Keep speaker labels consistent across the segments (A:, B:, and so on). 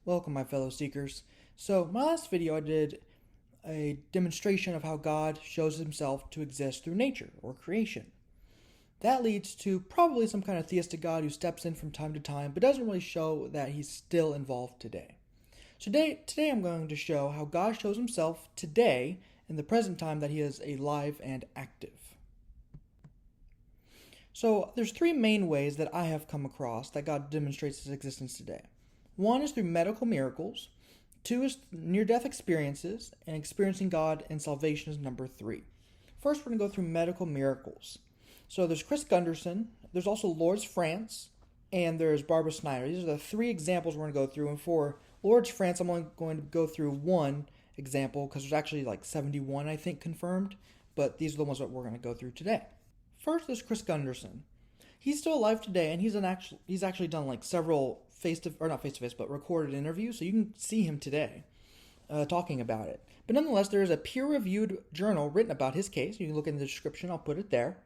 A: Welcome, my fellow seekers. So, my last video I did a demonstration of how God shows himself to exist through nature or creation. That leads to probably some kind of theistic God who steps in from time to time but doesn't really show that he's still involved today. So today I'm going to show how God shows himself today in the present time that he is alive and active. So there's three main ways that I have come across that God demonstrates his existence today. One is through medical miracles. Two is near-death experiences, and experiencing God and salvation is number three. First, we're going to go through medical miracles. So there's Chris Gunderson, there's also Lourdes, France, and there's Barbara Snyder. These are the three examples we're going to go through. And for Lourdes, France, I'm only going to go through one example because there's actually like 71, I think, confirmed. But these are the ones that we're going to go through today. First, there's Chris Gunderson. He's still alive today, and he's actually done like several not face to face, but recorded interviews, so you can see him today talking about it. But nonetheless, there is a peer-reviewed journal written about his case. You can look in the description; I'll put it there.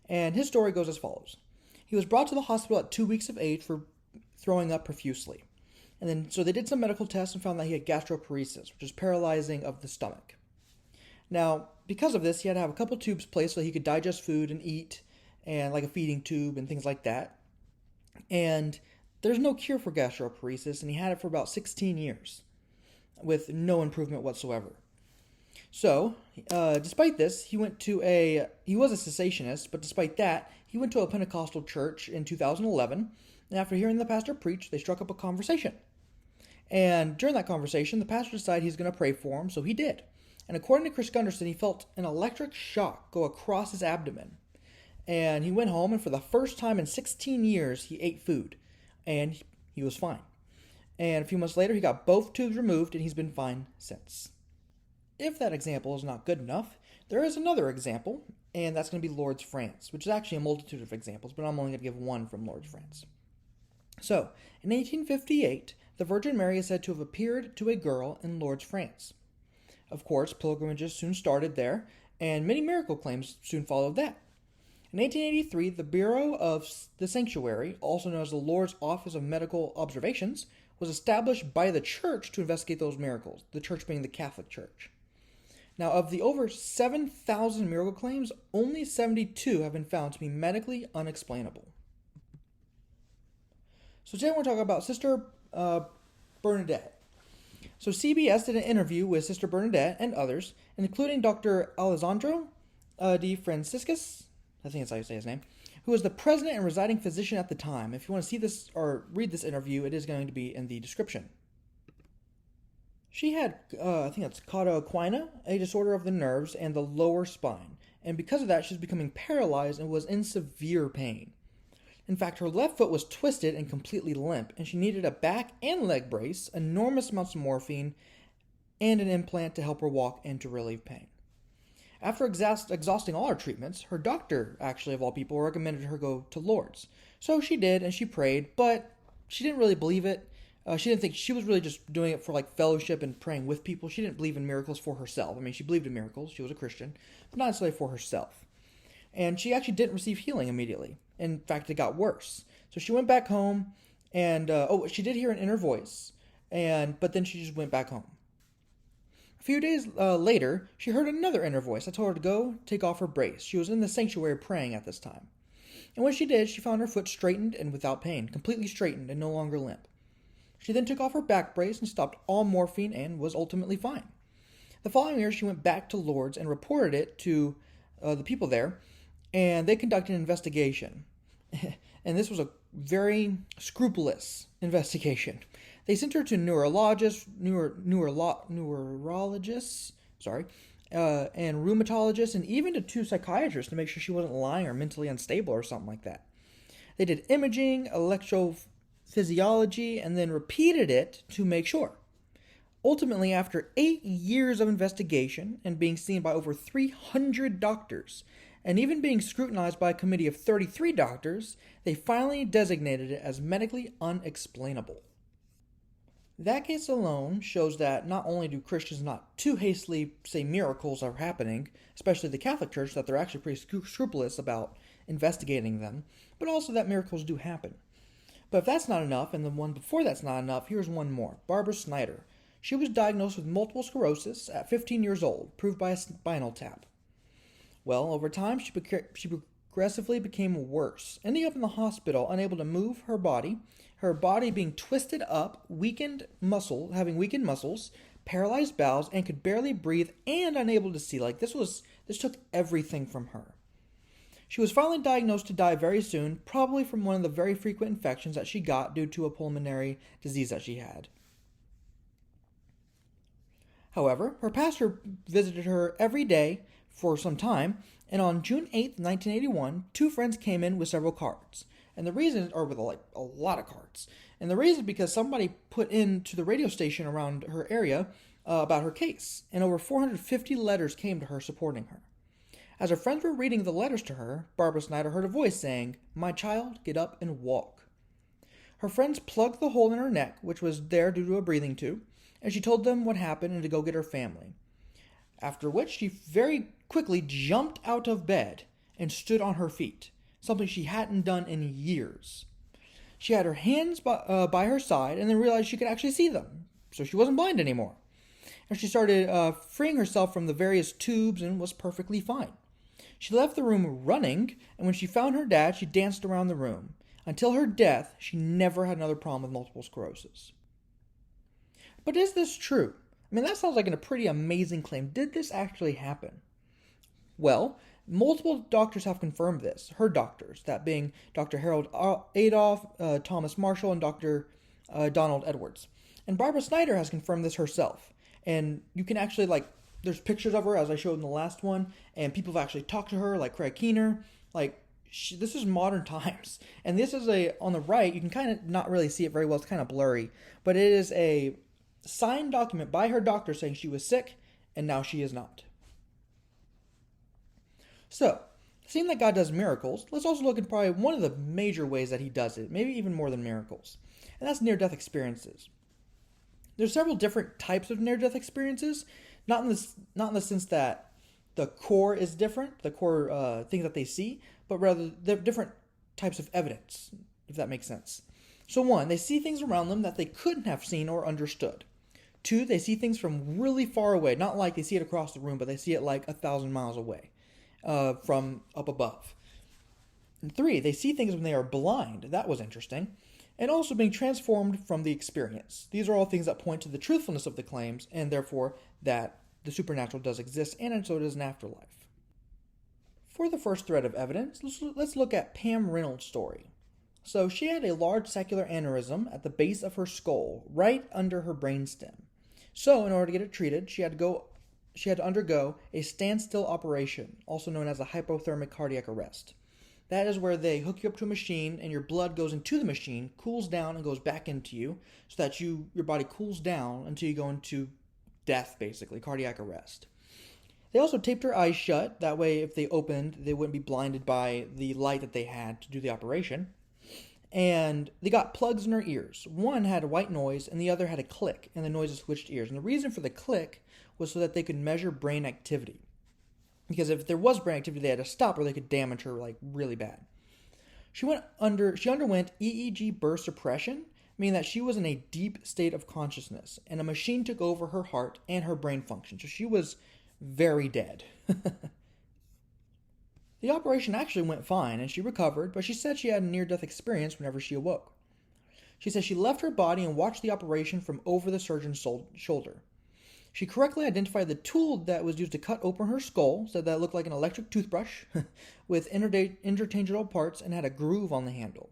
A: And his story goes as follows: he was brought to the hospital at 2 weeks of age for throwing up profusely, and then so they did some medical tests and found that he had gastroparesis, which is paralyzing of the stomach. Now, because of this, he had to have a couple tubes placed so he could digest food and eat, and like a feeding tube and things like that. And there's no cure for gastroparesis, and he had it for about 16 years with no improvement whatsoever. So, despite this, he was a cessationist, but despite that, he went to a Pentecostal church in 2011, and after hearing the pastor preach, they struck up a conversation. And during that conversation, the pastor decided he's going to pray for him, so he did. And according to Chris Gunderson, he felt an electric shock go across his abdomen. And he went home, and for the first time in 16 years, he ate food. And he was fine. And a few months later, he got both tubes removed, and he's been fine since. If that example is not good enough, there is another example, and that's going to be Lourdes, France, which is actually a multitude of examples, but I'm only going to give one from Lourdes, France. So, in 1858, the Virgin Mary is said to have appeared to a girl in Lourdes, France. Of course, pilgrimages soon started there, and many miracle claims soon followed that. In 1883, the Bureau of the Sanctuary, also known as the Lourdes Office of Medical Observations, was established by the church to investigate those miracles, the church being the Catholic Church. Now, of the over 7,000 miracle claims, only 72 have been found to be medically unexplainable. So today we're talking about Sister Bernadette. So CBS did an interview with Sister Bernadette and others, including Dr. Alessandro de Franciscus, I think that's how you say his name, who was the president and residing physician at the time. If you want to see this or read this interview, it is going to be in the description. She had, I think that's cauda equina, a disorder of the nerves and the lower spine. And because of that, she was becoming paralyzed and was in severe pain. In fact, her left foot was twisted and completely limp, and she needed a back and leg brace, enormous amounts of morphine, and an implant to help her walk and to relieve pain. After exhausting all her treatments, her doctor, actually of all people, recommended her go to Lourdes. So she did, and she prayed, but she didn't really believe it. She didn't think she was really just doing it for like fellowship and praying with people. She didn't believe in miracles for herself. I mean, she believed in miracles. She was a Christian, but not necessarily for herself. And she actually didn't receive healing immediately. In fact, it got worse. So she went back home, and she did hear an inner voice, but then she just went back home. A few days later, she heard another inner voice that told her to go take off her brace. She was in the sanctuary praying at this time. And when she did, she found her foot straightened and without pain, completely straightened and no longer limp. She then took off her back brace and stopped all morphine and was ultimately fine. The following year, she went back to Lourdes and reported it to the people there, and they conducted an investigation. And this was a very scrupulous investigation. They sent her to neurologists, and rheumatologists, and even to 2 psychiatrists to make sure she wasn't lying or mentally unstable or something like that. They did imaging, electrophysiology, and then repeated it to make sure. Ultimately, after 8 years of investigation and being seen by over 300 doctors, and even being scrutinized by a committee of 33 doctors, they finally designated it as medically unexplainable. That case alone shows that not only do Christians not too hastily say miracles are happening, especially the Catholic Church, that they're actually pretty scrupulous about investigating them, but also that miracles do happen. But if that's not enough, and the one before that's not enough, here's one more. Barbara Snyder. She was diagnosed with multiple sclerosis at 15 years old, proved by a spinal tap. Well, over time, she progressively became worse, ending up in the hospital, unable to move her body being twisted up, having weakened muscles, paralyzed bowels, and could barely breathe, and unable to see. This took everything from her. She was finally diagnosed to die very soon, probably from one of the very frequent infections that she got due to a pulmonary disease that she had. However, her pastor visited her every day for some time, and on June 8th, 1981, two friends came in with several cards. And the reason, or with a lot of cards. And the reason because somebody put into the radio station around her area about her case. And over 450 letters came to her supporting her. As her friends were reading the letters to her, Barbara Snyder heard a voice saying, "My child, get up and walk." Her friends plugged the hole in her neck, which was there due to a breathing tube, and she told them what happened and to go get her family. After which she very quickly jumped out of bed and stood on her feet, something she hadn't done in years. She had her hands by her side and then realized she could actually see them, so she wasn't blind anymore. And she started freeing herself from the various tubes and was perfectly fine. She left the room running, and when she found her dad, she danced around the room. Until her death, she never had another problem with multiple sclerosis. But is this true? I mean, that sounds like a pretty amazing claim. Did this actually happen? Well, multiple doctors have confirmed this. Her doctors, that being Dr. Harold Adolph, Thomas Marshall, and Dr. Donald Edwards. And Barbara Snyder has confirmed this herself. And you can actually, there's pictures of her, as I showed in the last one, and people have actually talked to her, like Craig Keener. This is modern times. And this is on the right, you can kind of not really see it very well, it's kind of blurry, but it is a signed document by her doctor saying she was sick, and now she is not. So, seeing that God does miracles, let's also look at probably one of the major ways that he does it, maybe even more than miracles, and that's near-death experiences. There's several different types of near-death experiences, not in the sense that the core is different, the core things that they see, but rather they're different types of evidence, if that makes sense. So 1, they see things around them that they couldn't have seen or understood. 2, they see things from really far away, not like they see it across the room, but they see it like 1,000 miles away from up above. And 3, they see things when they are blind. That was interesting. And also being transformed from the experience. These are all things that point to the truthfulness of the claims, and therefore that the supernatural does exist, and so does an afterlife. For the first thread of evidence, let's look at Pam Reynolds' story. So she had a large saccular aneurysm at the base of her skull, right under her brainstem. So in order to get it treated, she had to undergo a standstill operation, also known as a hypothermic cardiac arrest. That is where they hook you up to a machine and your blood goes into the machine, cools down, and goes back into you so that your body cools down until you go into death, basically, cardiac arrest. They also taped her eyes shut. That way, if they opened, they wouldn't be blinded by the light that they had to do the operation. And they got plugs in her ears. One had a white noise and the other had a click, and the noises switched ears. And the reason for the click was so that they could measure brain activity. Because if there was brain activity, they had to stop or they could damage her really bad. She underwent EEG burst suppression, meaning that she was in a deep state of consciousness, and a machine took over her heart and her brain function. So she was very dead. The operation actually went fine, and she recovered, but she said she had a near-death experience whenever she awoke. She said she left her body and watched the operation from over the surgeon's shoulder. She correctly identified the tool that was used to cut open her skull, said that it looked like an electric toothbrush with interchangeable parts and had a groove on the handle.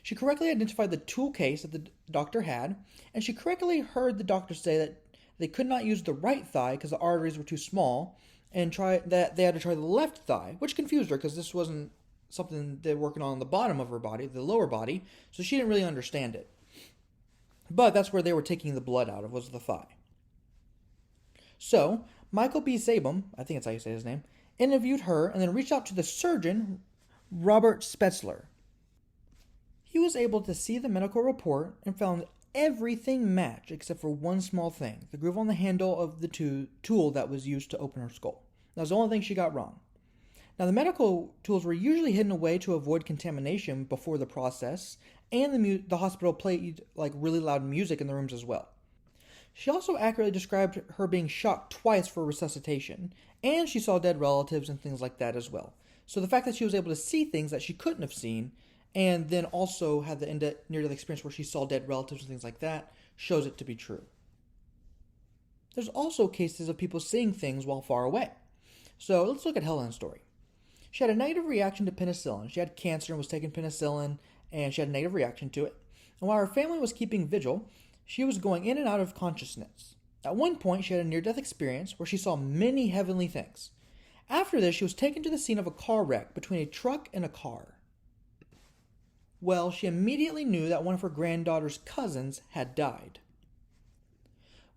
A: She correctly identified the tool case that the doctor had, and she correctly heard the doctor say that they could not use the right thigh because the arteries were too small, and that they had to try the left thigh, which confused her because this wasn't something they were working on the bottom of her body, the lower body, so she didn't really understand it. But that's where they were taking the blood out of, was the thigh. So, Michael B. Sabum, I think that's how you say his name, interviewed her and then reached out to the surgeon, Robert Spetzler. He was able to see the medical report and found everything matched except for one small thing, the groove on the handle of the tool that was used to open her skull. That was the only thing she got wrong. Now, the medical tools were usually hidden away to avoid contamination before the process, and the hospital played like really loud music in the rooms as well. She also accurately described her being shocked twice for resuscitation, and she saw dead relatives and things like that as well. So the fact that she was able to see things that she couldn't have seen, and then also had the near-death experience where she saw dead relatives and things like that, shows it to be true. There's also cases of people seeing things while far away. So let's look at Helen's story. She had a negative reaction to penicillin. She had cancer and was taking penicillin, and she had a negative reaction to it. And while her family was keeping vigil, she was going in and out of consciousness. At one point, she had a near-death experience where she saw many heavenly things. After this, she was taken to the scene of a car wreck between a truck and a car. Well, she immediately knew that one of her granddaughter's cousins had died.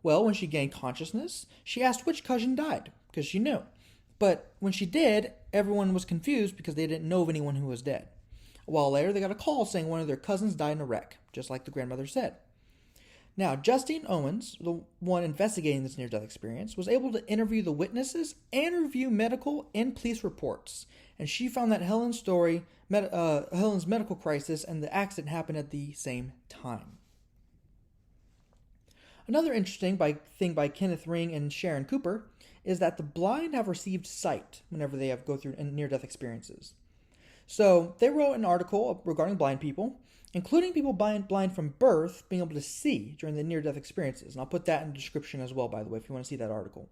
A: Well, when she gained consciousness, she asked which cousin died, because she knew. But when she did, everyone was confused because they didn't know of anyone who was dead. A while later, they got a call saying one of their cousins died in a wreck, just like the grandmother said. Now, Justine Owens, the one investigating this near-death experience, was able to interview the witnesses and review medical and police reports. And she found that Helen's medical crisis and the accident happened at the same time. Another interesting thing by Kenneth Ring and Sharon Cooper is that the blind have received sight whenever they go through near-death experiences. So they wrote an article regarding blind people, including people blind from birth being able to see during the near-death experiences. And I'll put that in the description as well, by the way, if you want to see that article.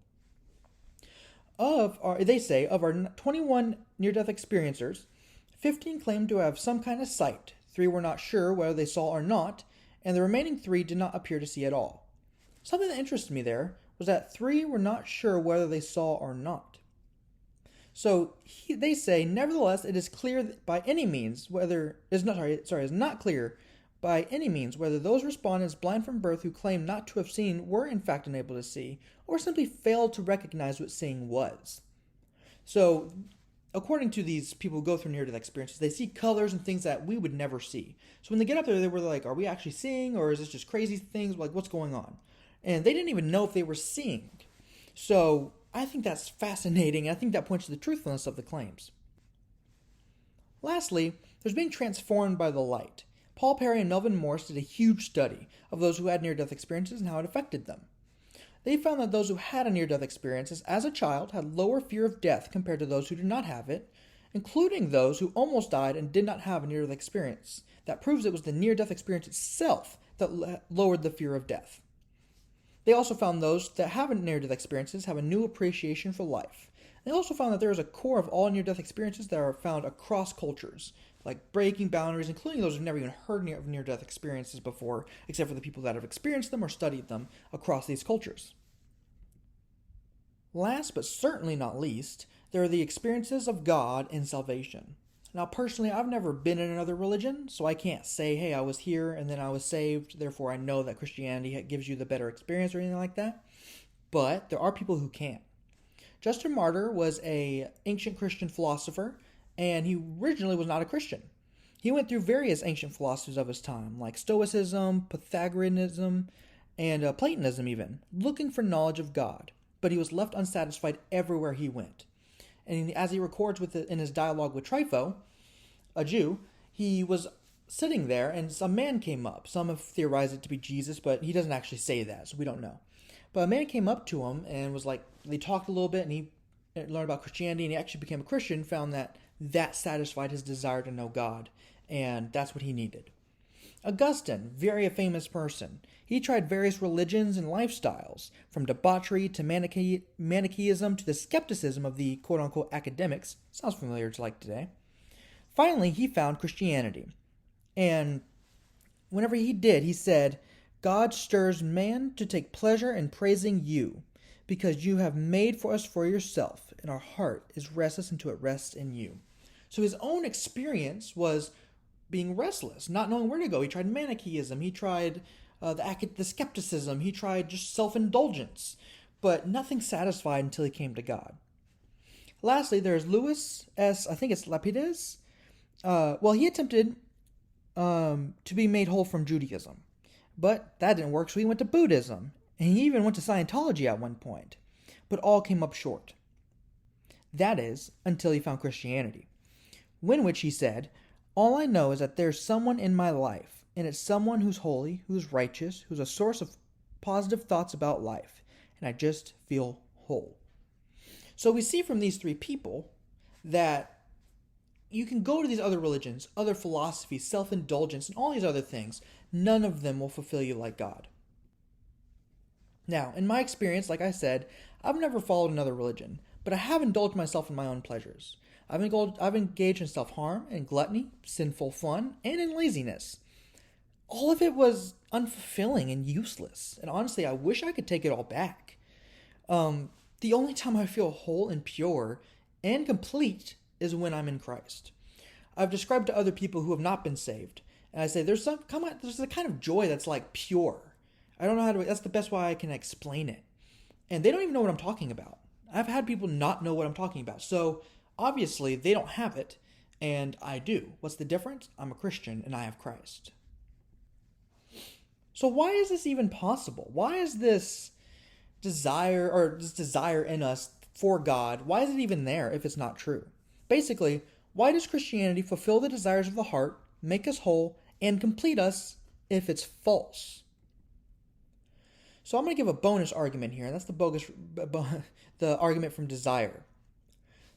A: They say, of our 21 near-death experiencers, 15 claimed to have some kind of sight, 3 were not sure whether they saw or not, and the remaining 3 did not appear to see at all. Something that interested me there was that 3 were not sure whether they saw or not. So they say, nevertheless, it is clear by any means whether is not clear by any means whether those respondents blind from birth who claim not to have seen were in fact unable to see, or simply failed to recognize what seeing was. So, according to these people who go through near-death experiences, they see colors and things that we would never see. So when they get up there, they were like, "Are we actually seeing, or is this just crazy things? Like, what's going on?" And they didn't even know if they were seeing. So I think that's fascinating. I think that points to the truthfulness of the claims. Lastly, there's being transformed by the light. Paul Perry and Melvin Morse did a huge study of those who had near-death experiences and how it affected them. They found that those who had a near-death experience as a child had lower fear of death compared to those who did not have it, including those who almost died and did not have a near-death experience. That proves it was the near-death experience itself that lowered the fear of death. They also found those that haven't near-death experiences have a new appreciation for life. They also found that there is a core of all near-death experiences that are found across cultures, like breaking boundaries, including those who've never even heard of near-death experiences before, except for the people that have experienced them or studied them across these cultures. Last but certainly not least, there are the experiences of God in salvation. Now, personally, I've never been in another religion, so I can't say, hey, I was here and then I was saved, therefore I know that Christianity gives you the better experience or anything like that. But there are people who can. Justin Martyr was an ancient Christian philosopher, and he originally was not a Christian. He went through various ancient philosophies of his time, like Stoicism, Pythagoreanism, and Platonism even, looking for knowledge of God. But he was left unsatisfied everywhere he went. And as he records in his dialogue with Trypho, a Jew, he was sitting there and some man came up. Some have theorized it to be Jesus, but he doesn't actually say that, so we don't know. But a man came up to him and was like, they talked a little bit and he learned about Christianity and he actually became a Christian, found that satisfied his desire to know God, and that's what he needed. Augustine, very famous person. He tried various religions and lifestyles, from debauchery to Manichaeism to the skepticism of the quote-unquote academics. Sounds familiar to like today. Finally, he found Christianity. And whenever he did, he said, "God stirs man to take pleasure in praising you, because you have made for us for yourself, and our heart is restless until it rests in you." So his own experience was being restless, not knowing where to go. He tried Manichaeism, he tried the skepticism, he tried just self-indulgence, but nothing satisfied until he came to God. Lastly, there's Louis S. I think it's Lapides. He attempted to be made whole from Judaism, but that didn't work, so he went to Buddhism, and he even went to Scientology at one point, but all came up short. That is, until he found Christianity. When which he said, "All I know is that there's someone in my life, and it's someone who's holy, who's righteous, who's a source of positive thoughts about life, and I just feel whole." So we see from these three people that you can go to these other religions, other philosophies, self-indulgence, and all these other things. None of them will fulfill you like God. Now, in my experience, like I said, I've never followed another religion, but I have indulged myself in my own pleasures. I've engaged in self-harm and gluttony, sinful fun, and in laziness. All of it was unfulfilling and useless, and honestly, I wish I could take it all back. The only time I feel whole and pure and complete is when I'm in Christ. I've described to other people who have not been saved, and I say there's a kind of joy that's like pure. I don't know how to, that's the best way I can explain it. And they don't even know what I'm talking about. I've had people not know what I'm talking about. So obviously they don't have it, and I do. What's the difference? I'm a Christian and I have Christ. So why is this even possible? Why is this desire in us for God, why is it even there if it's not true? Basically, why does Christianity fulfill the desires of the heart, make us whole, and complete us if it's false? So I'm going to give a bonus argument here, and that's the argument from desire.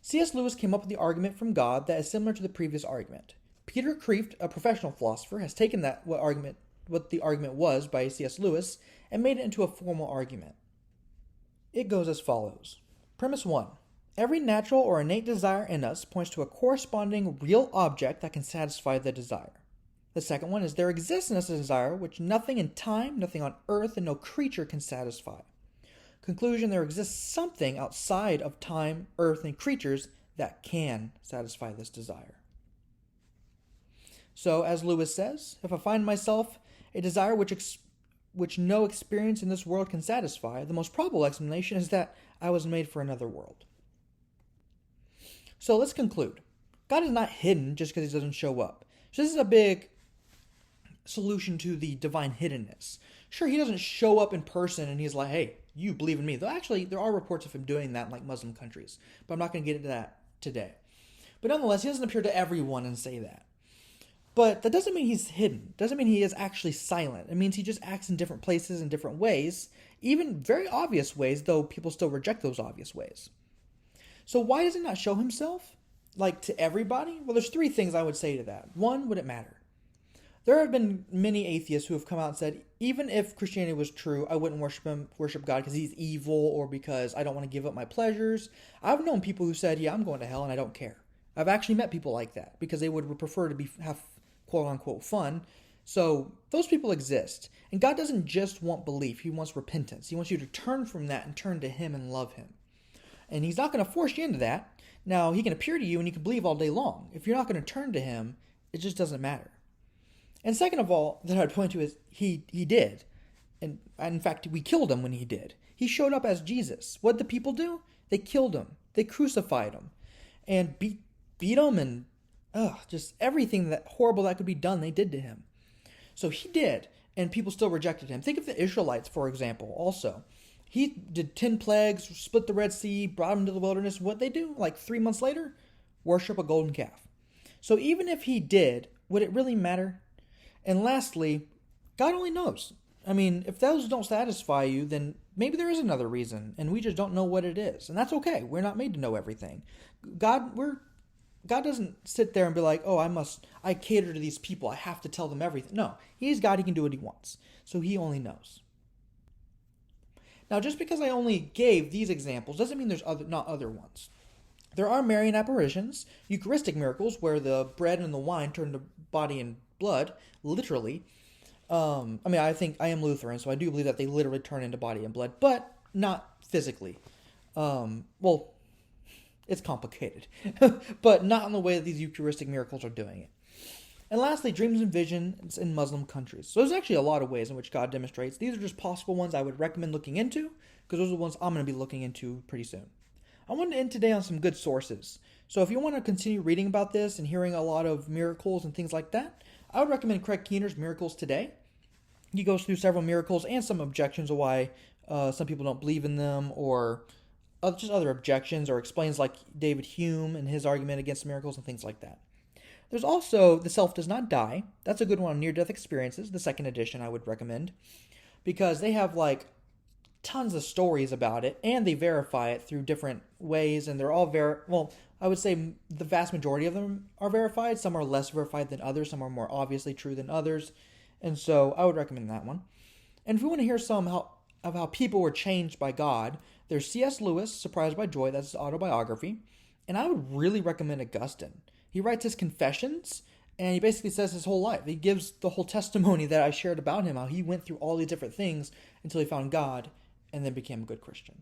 A: C.S. Lewis came up with the argument from God that is similar to the previous argument. Peter Kreeft, a professional philosopher, has taken what the argument was by C.S. Lewis and made it into a formal argument. It goes as follows. Premise 1. Every natural or innate desire in us points to a corresponding real object that can satisfy the desire. The second one is there exists in us a desire which nothing in time, nothing on earth, and no creature can satisfy. Conclusion, there exists something outside of time, earth, and creatures that can satisfy this desire. So, as Lewis says, if I find myself a desire which no experience in this world can satisfy, the most probable explanation is that I was made for another world. So let's conclude. God is not hidden just because he doesn't show up. So this is a big solution to the divine hiddenness. Sure, he doesn't show up in person and he's like, hey, you believe in me. Though actually, there are reports of him doing that in like Muslim countries, but I'm not going to get into that today. But nonetheless, he doesn't appear to everyone and say that. But that doesn't mean he's hidden. Doesn't mean he is actually silent. It means he just acts in different places in different ways, even very obvious ways, though people still reject those obvious ways. So why does he not show himself? Like to everybody? Well, there's three things I would say to that. One, would it matter? There have been many atheists who have come out and said, even if Christianity was true, I wouldn't worship God because he's evil or because I don't want to give up my pleasures. I've known people who said, yeah, I'm going to hell and I don't care. I've actually met people like that because they would prefer to have quote-unquote fun. So those people exist. And God doesn't just want belief. He wants repentance. He wants you to turn from that and turn to him and love him. And he's not going to force you into that. Now, he can appear to you and you can believe all day long. If you're not going to turn to him, it just doesn't matter. And second of all, that I'd point to is he did. And in fact, we killed him when he did. He showed up as Jesus. What did the people do? They killed him. They crucified him. And beat him and just everything that horrible that could be done, they did to him. So he did, and people still rejected him. Think of the Israelites, for example, also. He did 10 plagues, split the Red Sea, brought them to the wilderness. What they do, like 3 months later? Worship a golden calf. So even if he did, would it really matter? And lastly, God only knows. I mean, if those don't satisfy you, then maybe there is another reason, and we just don't know what it is. And that's okay. We're not made to know everything. God doesn't sit there and be like, oh, I cater to these people. I have to tell them everything. No, he's God. He can do what he wants. So he only knows. Now, just because I only gave these examples doesn't mean there's not other ones. There are Marian apparitions, Eucharistic miracles, where the bread and the wine turn to body and blood, literally. I think I am Lutheran, so I do believe that they literally turn into body and blood, but not physically. It's complicated, but not in the way that these Eucharistic miracles are doing it. And lastly, dreams and visions in Muslim countries. So there's actually a lot of ways in which God demonstrates. These are just possible ones I would recommend looking into, because those are the ones I'm going to be looking into pretty soon. I want to end today on some good sources. So if you want to continue reading about this and hearing a lot of miracles and things like that, I would recommend Craig Keener's Miracles Today. He goes through several miracles and some objections of why some people don't believe in them, or just other objections, or explains like David Hume and his argument against miracles and things like that. There's also The Self Does Not Die. That's a good one on near-death experiences. The second edition I would recommend, because they have like tons of stories about it, and they verify it through different ways, and they're all well, I would say the vast majority of them are verified. Some are less verified than others. Some are more obviously true than others. And so I would recommend that one. And if you want to hear of how people were changed by God, there's C.S. Lewis, Surprised by Joy. That's his autobiography. And I would really recommend Augustine. He writes his Confessions, and he basically says his whole life. He gives the whole testimony that I shared about him, how he went through all these different things until he found God and then became a good Christian.